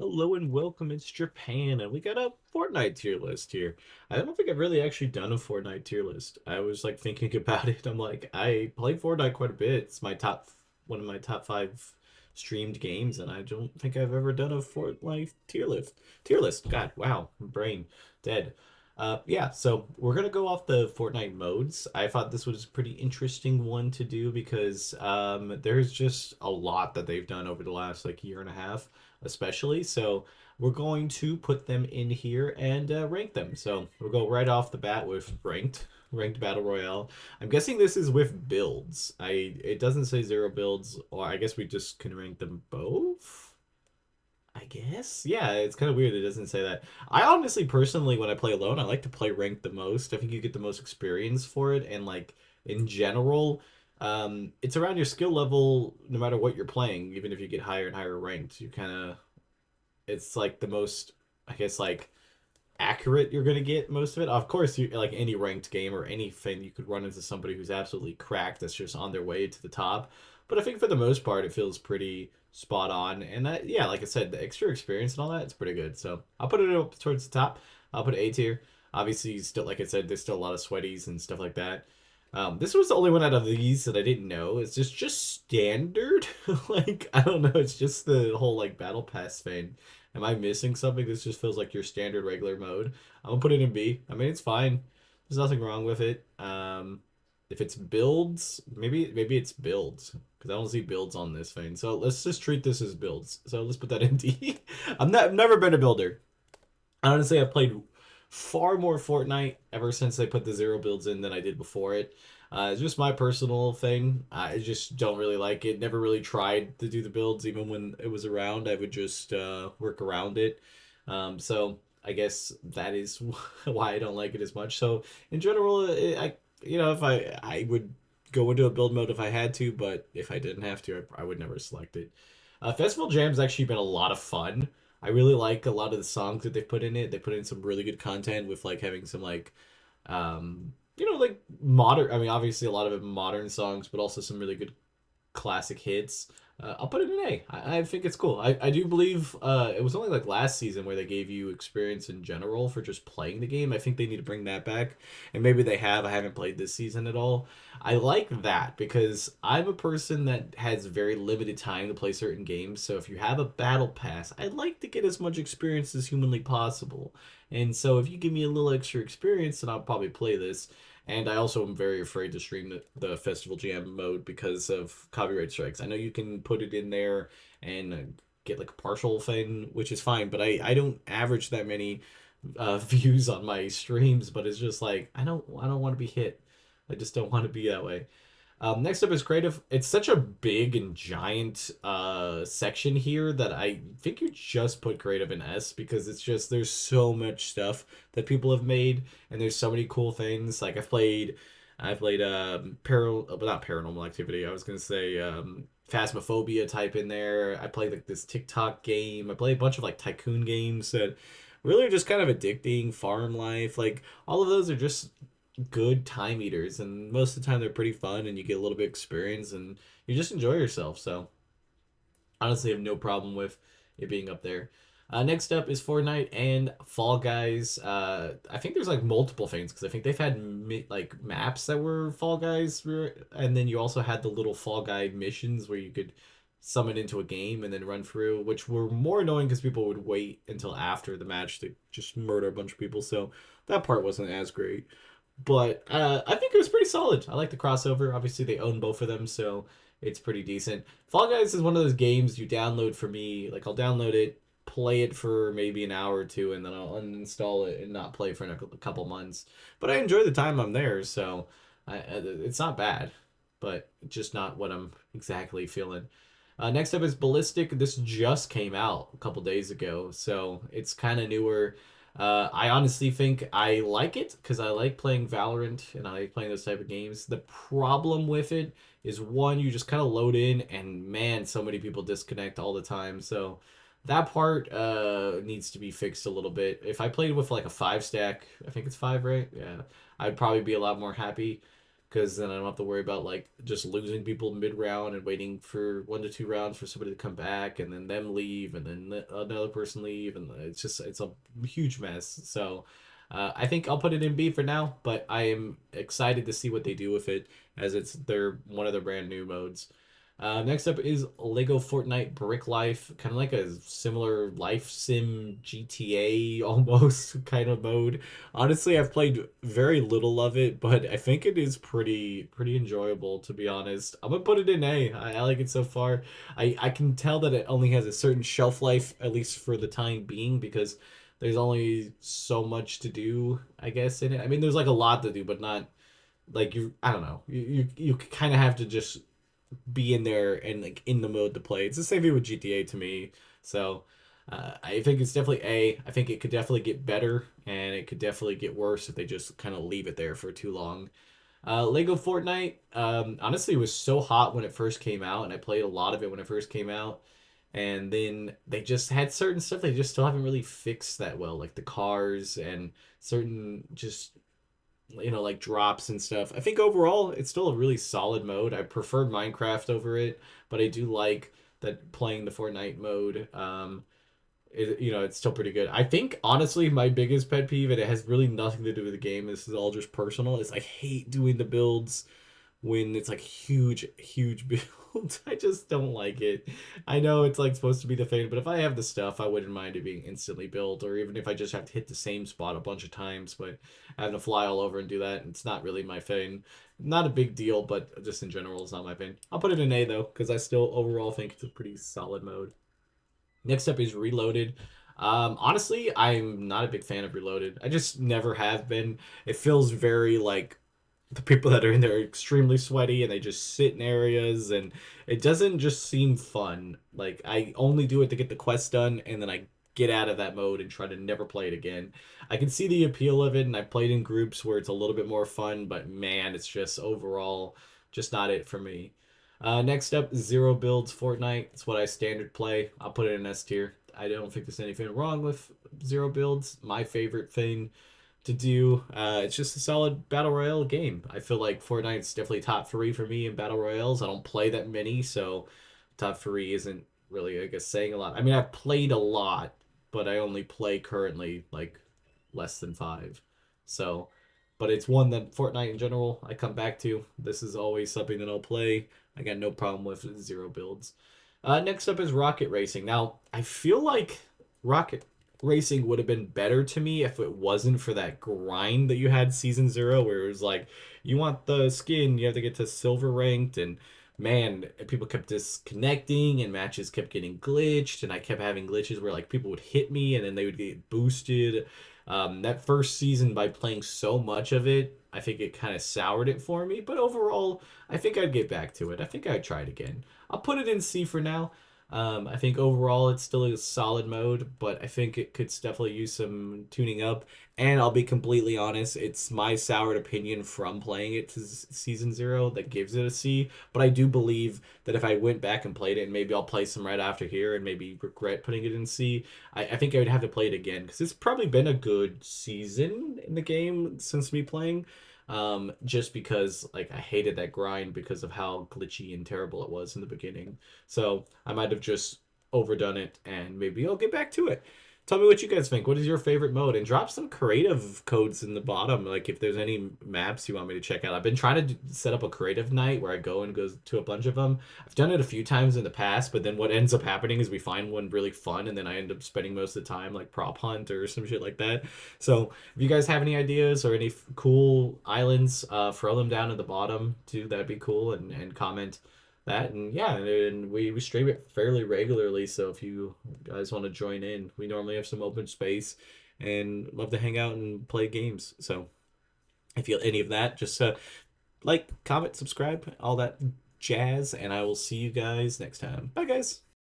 Hello and welcome, it's Japan, and we got a Fortnite tier list here. I don't think I've really actually done a Fortnite tier list. I was like thinking about it. I'm like, I play Fortnite quite a bit. It's one of my top five streamed games, and I don't think I've ever done a Fortnite tier list. Tier list. God, wow, brain dead. Yeah, so we're gonna go off the Fortnite modes. I thought this was a pretty interesting one to do because there's just a lot that they've done over the last like year and a half especially. So we're going to put them in here and rank them. So we'll go right off the bat with ranked battle royale. I'm guessing this is with builds. It doesn't say zero builds, or I guess we just can rank them both. I guess. Yeah, it's kind of weird it doesn't say that. I honestly, personally, when I play alone, I like to play ranked the most. I think you get the most experience for it, and like in general, it's around your skill level no matter what you're playing. Even if you get higher and higher ranked, you kind of it's like the most, I guess, like accurate you're gonna get most of it. Of course, you like any ranked game or anything, you could run into somebody who's absolutely cracked that's just on their way to the top. But I think for the most part, it feels pretty spot on. And that, yeah, like I said, the extra experience and all that, it's pretty good. So I'll put it up towards the top. I'll put A tier. Obviously, still, like I said, there's still a lot of sweaties and stuff like that. This was the only one out of these that I didn't know. It's just standard. Like I don't know. It's just the whole like battle pass thing. Am I missing something? This just feels like your standard regular mode. I'm gonna put it in B. I mean, it's fine. There's nothing wrong with it. If it's builds, maybe it's builds because I don't see builds on this thing. So let's just treat this as builds. So let's put that in D. I've never been a builder. Honestly, I've played far more Fortnite ever since they put the zero builds in than I did before it. It's just my personal thing. I just don't really like it. Never really tried to do the builds, even when it was around. I would just work around it. So I guess that is why I don't like it as much. So in general, if I would go into a build mode if I had to, but if I didn't have to, I would never select it. Festival Jam's actually been a lot of fun. I really like a lot of the songs that they put in it. They put in some really good content with like having some like like modern. I mean, obviously a lot of it modern songs, but also some really good classic hits. I'll put it in A. I think it's cool. I do believe it was only like last season where they gave you experience in general for just playing the game. I think they need to bring that back, and maybe they have. I haven't played this season at all. I like that because I'm a person that has very limited time to play certain games. So if you have a battle pass, I'd like to get as much experience as humanly possible. And so if you give me a little extra experience, then I'll probably play this. And I also am very afraid to stream the Festival Jam mode because of copyright strikes. I know you can put it in there and get like a partial thing, which is fine, but I don't average that many views on my streams. But it's just like I don't want to be hit. I just don't want to be that way. Next up is creative. It's such a big and giant section here that I think you just put creative in S because it's just there's so much stuff that people have made and there's so many cool things. Like I played not paranormal activity. I was gonna say phasmophobia type in there. I played like this TikTok game. I played a bunch of like tycoon games that really are just kind of addicting. Farm life, like all of those are just good time eaters, and most of the time they're pretty fun, and you get a little bit of experience, and you just enjoy yourself. So honestly, I have no problem with it being up there. Next up is Fortnite and Fall Guys. I think there's like multiple things because I think they've had like maps that were Fall Guys, and then you also had the little Fall Guy missions where you could summon into a game and then run through, which were more annoying because people would wait until after the match to just murder a bunch of people. So that part wasn't as great. But I think it was pretty solid. I like the crossover. Obviously, they own both of them, so it's pretty decent. Fall Guys is one of those games you download for me. Like, I'll download it, play it for maybe an hour or two, and then I'll uninstall it and not play for a couple months. But I enjoy the time I'm there, so it's not bad, but just not what I'm exactly feeling. Next up is Ballistic. This just came out a couple days ago, so it's kind of newer. I honestly think I like it because I like playing Valorant and I like playing those type of games. The problem with it is one, you just kind of load in and man, so many people disconnect all the time. So that part needs to be fixed a little bit. If I played with like a five stack, I think it's five, right? Yeah, I'd probably be a lot more happy. because then I don't have to worry about like just losing people mid round and waiting for 1 to 2 rounds for somebody to come back and then them leave and then another person leave, and it's a huge mess. So I think I'll put it in B for now, but I am excited to see what they do with it as it's their one of the brand new modes. Next up is Lego Fortnite Brick Life, kind of like a similar life sim GTA almost kind of mode. Honestly, I've played very little of it, but I think it is pretty enjoyable to be honest. I'm gonna put it in A. I like it so far. I can tell that it only has a certain shelf life, at least for the time being, because there's only so much to do, I guess, in it. I mean, there's like a lot to do, but not like you. I don't know. You kind of have to just be in there and like in the mode to play. It's the same thing with GTA to me. So I think it's definitely A. I think it could definitely get better, and it could definitely get worse if they just kind of leave it there for too long. Lego Fortnite, honestly, was so hot when it first came out, and I played a lot of it when it first came out. And then they just had certain stuff they just still haven't really fixed that well, like the cars and certain just like drops and stuff. I think overall it's still a really solid mode. I prefer Minecraft over it, but I do like that playing the Fortnite mode. It's still pretty good. I think honestly my biggest pet peeve, and it has really nothing to do with the game, this is all just personal, is I hate doing the builds when it's like huge builds. I just don't like it. I know it's like supposed to be the thing, but if I have the stuff, I wouldn't mind it being instantly built, or even if I just have to hit the same spot a bunch of times, but having to fly all over and do that, it's not really my thing. Not a big deal, but just in general, it's not my thing. I'll put it in A though, because I still overall think it's a pretty solid mode. Next up is Reloaded. Honestly, I'm not a big fan of Reloaded. I just never have been. It feels very like the people that are in there are extremely sweaty and they just sit in areas, and it doesn't just seem fun. Like I only do it to get the quest done, and then I get out of that mode and try to never play it again. I can see the appeal of it, and I played in groups where it's a little bit more fun, but man, it's just overall just not it for me. Next up, Zero Builds Fortnite. It's what I standard play. I'll put it in S tier. I don't think there's anything wrong with Zero Builds. My favorite thing to do. It's just a solid battle royale game. I feel like Fortnite's definitely top three for me in battle royales. I don't play that many, so top three isn't really, I guess, saying a lot. I mean, I've played a lot, but I only play currently like less than five. So, but it's one that Fortnite in general I come back to. This is always something that I'll play. I got no problem with Zero Builds. Next up is Rocket Racing. Now, I feel like Rocket Racing would have been better to me if it wasn't for that grind that you had season 0, where it was like you want the skin, you have to get to silver ranked, and man, people kept disconnecting and matches kept getting glitched, and I kept having glitches where like people would hit me and then they would get boosted. That first season, by playing so much of it, I think it kind of soured it for me, but overall I think I'd get back to it. I think I'd try it again. I'll put it in C for now. I think overall it's still a solid mode, but I think it could definitely use some tuning up. And I'll be completely honest, it's my soured opinion from playing it to season 0 that gives it a C. But I do believe that if I went back and played it, and maybe I'll play some right after here and maybe regret putting it in C, I think I would have to play it again because it's probably been a good season in the game since me playing. Just because like I hated that grind because of how glitchy and terrible it was in the beginning. So I might have just overdone it, and maybe I'll get back to it. Tell me what you guys think. What is your favorite mode? And drop some creative codes in the bottom, like if there's any maps you want me to check out. I've been trying to set up a creative night where I go and go to a bunch of them. I've done it a few times in the past, but then what ends up happening is we find one really fun, and then I end up spending most of the time like prop hunt or some shit like that. So if you guys have any ideas or any cool islands, throw them down at the bottom too. That'd be cool, and comment that. And yeah, and we stream it fairly regularly, so if you guys want to join in, we normally have some open space and love to hang out and play games. So if you any of that, just like, comment, subscribe, all that jazz, and I will see you guys next time. Bye guys.